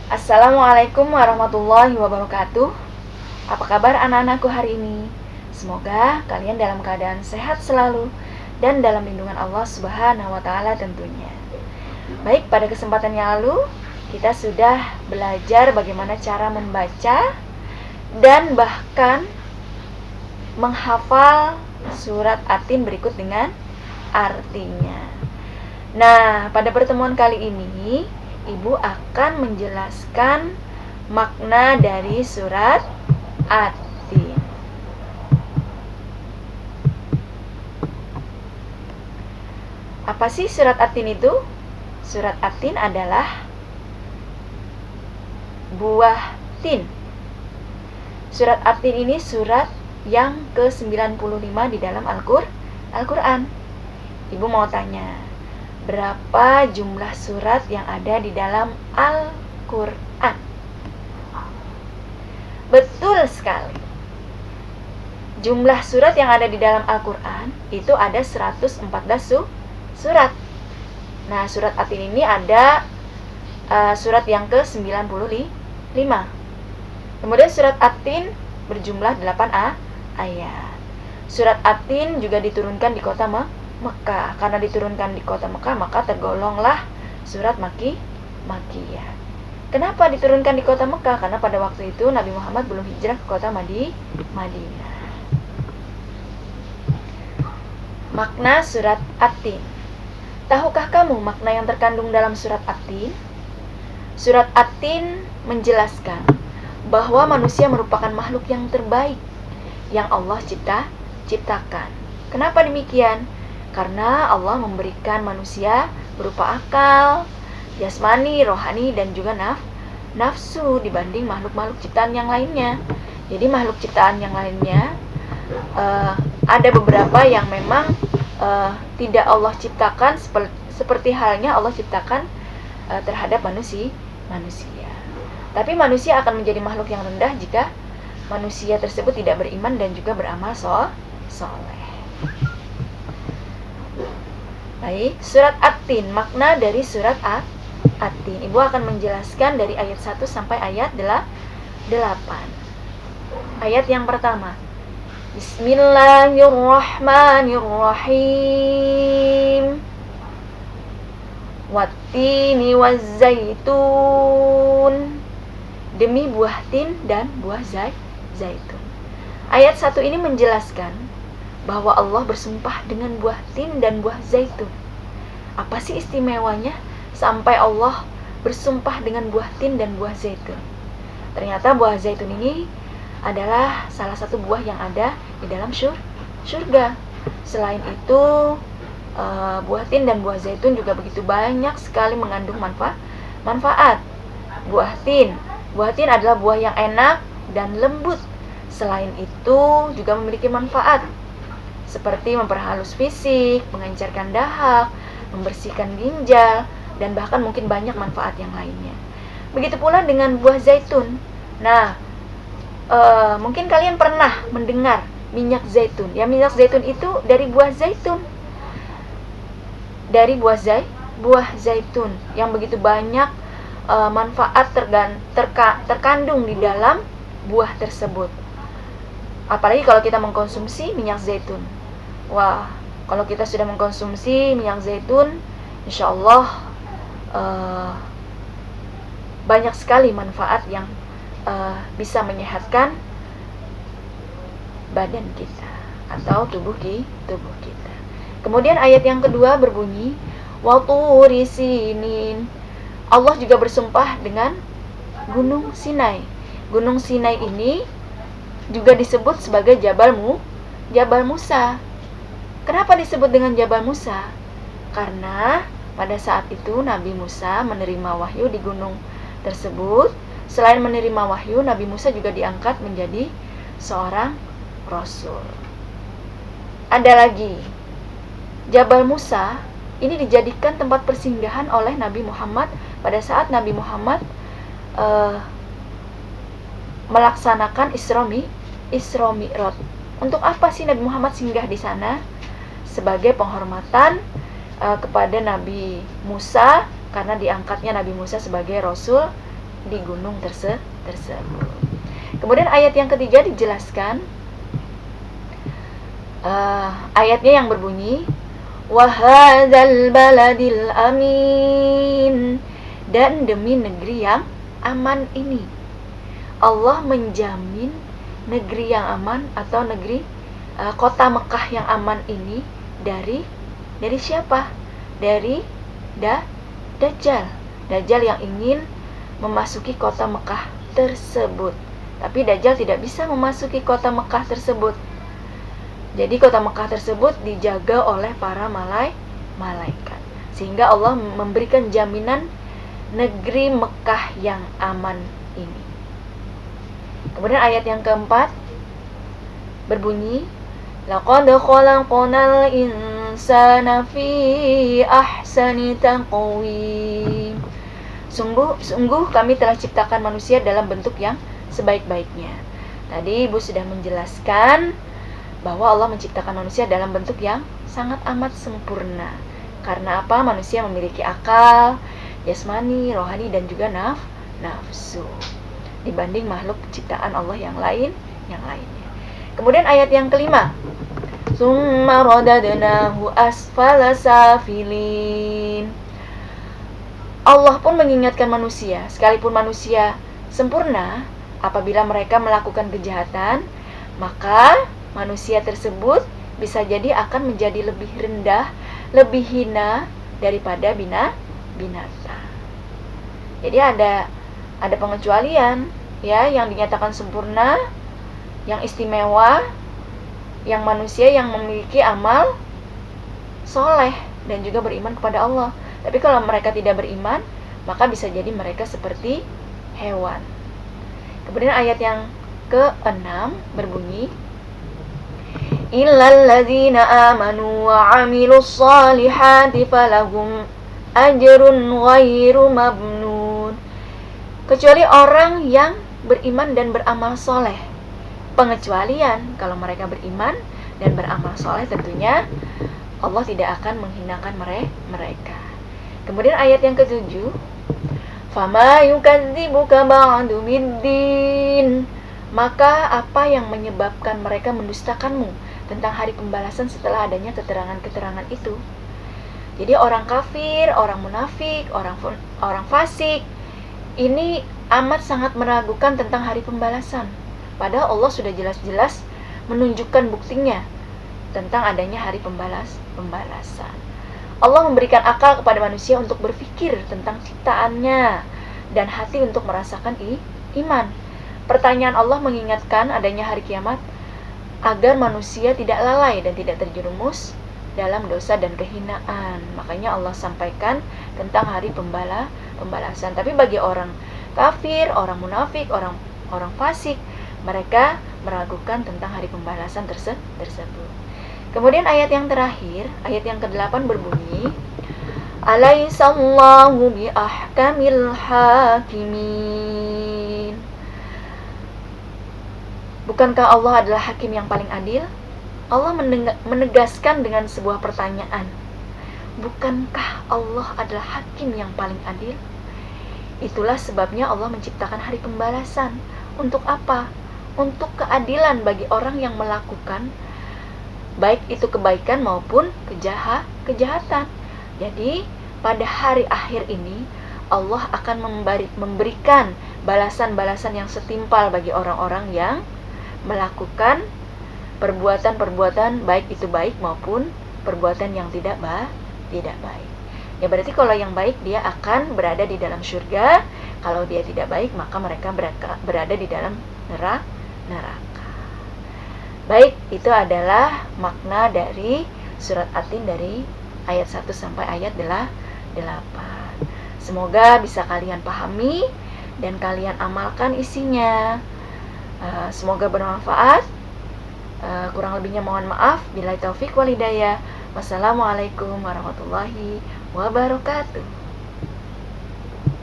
Assalamualaikum warahmatullahi wabarakatuh. Apa kabar anak-anakku hari ini? Semoga kalian dalam keadaan sehat selalu dan dalam lindungan Allah Subhanahu wa taala tentunya. Baik, pada kesempatan yang lalu kita sudah belajar bagaimana cara membaca dan bahkan menghafal surat At-Tin berikut dengan artinya. Nah, pada pertemuan kali ini Ibu akan menjelaskan makna dari surat At-Tin. Apa sih surat At-Tin itu? Surat At-Tin adalah buah tin. Surat At-Tin ini surat yang ke-95 di dalam Al-Quran. Ibu mau tanya, berapa jumlah surat yang ada di dalam Al-Quran? Betul sekali. Jumlah surat yang ada di dalam Al-Quran itu ada 114 surat. Nah, surat At-Tin ini ada surat yang ke-95. Kemudian surat At-Tin berjumlah 8 ayat. Surat At-Tin juga diturunkan di kota Mekah. Karena diturunkan di kota Mekah, maka tergolonglah surat Makkiyah. Kenapa diturunkan di kota Mekah? Karena pada waktu itu Nabi Muhammad belum hijrah ke kota Madinah. Makna surat At-Tin. Tahukah kamu makna yang terkandung dalam surat At-Tin? Surat At-Tin menjelaskan bahwa manusia merupakan makhluk yang terbaik yang Allah ciptakan. Kenapa demikian? Karena Allah memberikan manusia berupa akal, jasmani, rohani, dan juga nafsu dibanding makhluk-makhluk ciptaan yang lainnya. Jadi makhluk ciptaan yang lainnya ada beberapa yang memang tidak Allah ciptakan seperti halnya Allah ciptakan terhadap manusia. Tapi manusia akan menjadi makhluk yang rendah jika manusia tersebut tidak beriman dan juga beramal soleh. Baik, surat At-Tin, makna dari surat At-Tin. Ibu akan menjelaskan dari ayat 1 sampai ayat 8. Ayat yang pertama. Bismillahirrahmanirrahim. Wattini wazzaitun. Demi buah tin dan buah zaitun. Ayat 1 ini menjelaskan bahwa Allah bersumpah dengan buah tin dan buah zaitun. Apa sih istimewanya sampai Allah bersumpah dengan buah tin dan buah zaitun? Ternyata buah zaitun ini adalah salah satu buah yang ada di dalam surga. Selain itu, buah tin dan buah zaitun juga begitu banyak sekali mengandung manfaat. Buah tin adalah buah yang enak dan lembut. Selain itu juga memiliki manfaat seperti memperhalus fisik, mengencerkan dahak, membersihkan ginjal, dan bahkan mungkin banyak manfaat yang lainnya. Begitu pula dengan buah zaitun. Nah, mungkin kalian pernah mendengar minyak zaitun. Ya, minyak zaitun itu dari buah zaitun. Dari buah zaitun yang begitu banyak manfaat terkandung di dalam buah tersebut. Apalagi kalau kita mengkonsumsi minyak zaitun. Wah, kalau kita sudah mengkonsumsi minyak zaitun, insya Allah banyak sekali manfaat yang bisa menyehatkan badan kita atau tubuh kita. Kemudian ayat yang kedua berbunyi, wa turi sinin. Allah juga bersumpah dengan Gunung Sinai. Gunung Sinai ini juga disebut sebagai Jabal Musa. Kenapa disebut dengan Jabal Musa? Karena pada saat itu Nabi Musa menerima wahyu di gunung tersebut. Selain menerima wahyu, Nabi Musa juga diangkat menjadi seorang rasul. Ada lagi, Jabal Musa ini dijadikan tempat persinggahan oleh Nabi Muhammad pada saat Nabi Muhammad melaksanakan Isra Mi'raj. Untuk apa sih Nabi Muhammad singgah di sana? Sebagai penghormatan kepada Nabi Musa, karena diangkatnya Nabi Musa sebagai Rasul di gunung tersebut. Kemudian ayat yang ketiga dijelaskan, ayatnya yang berbunyi wahadzal baladil amin, dan demi negeri yang aman ini. Allah menjamin negeri yang aman atau negeri kota Mekah yang aman ini dari siapa? Dari Dajjal. Dajjal yang ingin memasuki kota Mekah tersebut. Tapi Dajjal tidak bisa memasuki kota Mekah tersebut. Jadi kota Mekah tersebut dijaga oleh para malaikat. Sehingga Allah memberikan jaminan negeri Mekah yang aman ini. Kemudian ayat yang keempat berbunyi, laqad khalaqnal insana fi ahsani taqwim. Sungguh kami telah ciptakan manusia dalam bentuk yang sebaik-baiknya. Tadi Ibu sudah menjelaskan bahwa Allah menciptakan manusia dalam bentuk yang sangat amat sempurna. Karena apa? Manusia memiliki akal, jasmani, rohani, dan juga nafsu dibanding makhluk ciptaan Allah yang lainnya. Kemudian ayat yang kelima, summa radadnahu asfala safilin. Allah pun mengingatkan manusia, sekalipun manusia sempurna, apabila mereka melakukan kejahatan, maka manusia tersebut bisa jadi akan menjadi lebih rendah, lebih hina daripada binatang. Jadi ada pengecualian, ya, yang dinyatakan sempurna, yang istimewa, yang manusia yang memiliki amal soleh dan juga beriman kepada Allah. Tapi kalau mereka tidak beriman, maka bisa jadi mereka seperti hewan. Kemudian ayat yang ke-6 berbunyi, illal ladzina amanu wa 'amilus shalihati falahum ajrun ghairu mamnun. Kecuali orang yang beriman dan beramal soleh. Pengecualian, kalau mereka beriman dan beramal soleh, tentunya Allah tidak akan menghinakan mereka. Kemudian ayat yang ke-7, fama yukadzibuka ba'du biddin. Maka apa yang menyebabkan mereka mendustakanmu tentang hari pembalasan setelah adanya keterangan-keterangan itu? Jadi orang kafir, orang munafik, orang fasik, ini amat sangat meragukan tentang hari pembalasan. Padahal Allah sudah jelas-jelas menunjukkan buktinya tentang adanya hari pembalasan. Allah memberikan akal kepada manusia untuk berpikir tentang ciptaannya dan hati untuk merasakan iman. Pertanyaan Allah mengingatkan adanya hari kiamat agar manusia tidak lalai dan tidak terjerumus dalam dosa dan kehinaan. Makanya Allah sampaikan tentang hari pembalasan. Tapi bagi orang kafir, orang munafik, orang fasik, mereka meragukan tentang hari pembalasan tersebut. Kemudian ayat yang terakhir, ayat yang ke-8 berbunyi, alaihissallahu bi ahkamil hakimin. Bukankah Allah adalah hakim yang paling adil? Allah menegaskan dengan sebuah pertanyaan, bukankah Allah adalah hakim yang paling adil? Itulah sebabnya Allah menciptakan hari pembalasan. Untuk apa? Untuk keadilan bagi orang yang melakukan baik itu kebaikan maupun kejahatan. Jadi pada hari akhir ini Allah akan memberikan balasan-balasan yang setimpal bagi orang-orang yang melakukan perbuatan-perbuatan baik itu baik maupun perbuatan yang tidak baik. Ya berarti kalau yang baik dia akan berada di dalam surga, kalau dia tidak baik maka mereka berada di dalam neraka. Baik, itu adalah makna dari surat At-Tin dari ayat 1 sampai ayat 8. Semoga bisa kalian pahami dan kalian amalkan isinya. Semoga bermanfaat. Kurang lebihnya mohon maaf. Billahi taufik wal hidayah. Wassalamualaikum warahmatullahi wabarakatuh.